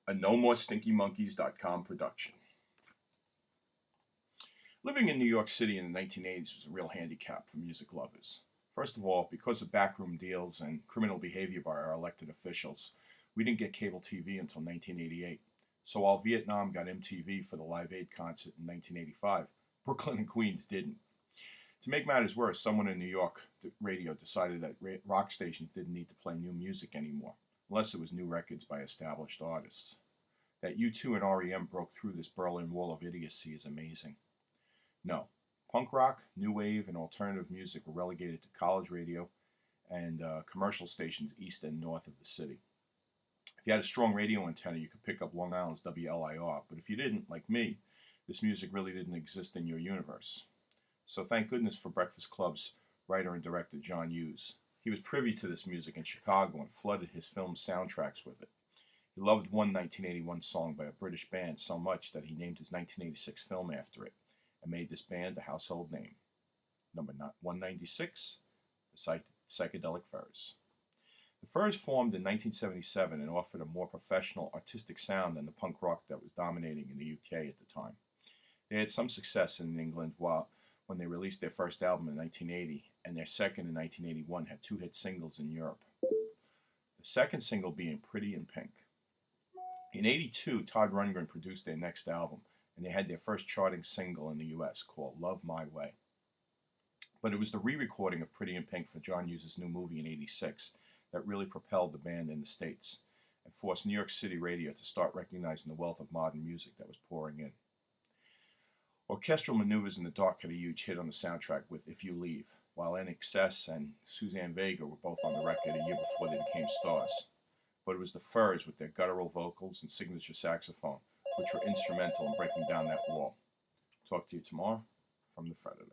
A NoMoreStinkyMonkeys.com production. Living in New York City in the 1980s was a real handicap for music lovers. First of all, because of backroom deals and criminal behavior by our elected officials, we didn't get cable TV until 1988. So while Vietnam got MTV for the Live Aid concert in 1985, Brooklyn and Queens didn't. To make matters worse, someone in New York radio decided that rock stations didn't need to play new music anymore, unless it was new records by established artists. That U2 and REM broke through this Berlin Wall of idiocy is amazing. No, punk rock, new wave, and alternative music were relegated to college radio and commercial stations east and north of the city. If you had a strong radio antenna, you could pick up Long Island's WLIR, but if you didn't, like me, this music really didn't exist in your universe. So thank goodness for Breakfast Club's writer and director John Hughes. He was privy to this music in Chicago and flooded his film soundtracks with it. He loved one 1981 song by a British band so much that he named his 1986 film after it and made this band a household name. Number 196, the Psychedelic Furs. The Furs formed in 1977 and offered a more professional, artistic sound than the punk rock that was dominating in the UK at the time. They had some success in England when they released their first album in 1980, and their second in 1981 had two hit singles in Europe. The second single being Pretty in Pink. In '82, Todd Rundgren produced their next album, and they had their first charting single in the US called Love My Way. But it was the re-recording of Pretty in Pink for John Hughes' new movie in '86 that really propelled the band in the States and forced New York City radio to start recognizing the wealth of modern music that was pouring in. Orchestral Maneuvers in the Dark had a huge hit on the soundtrack with If You Leave, while NXS and Suzanne Vega were both on the record a year before they became stars. But it was the Furs with their guttural vocals and signature saxophone, which were instrumental in breaking down that wall. Talk to you tomorrow from the Freditor.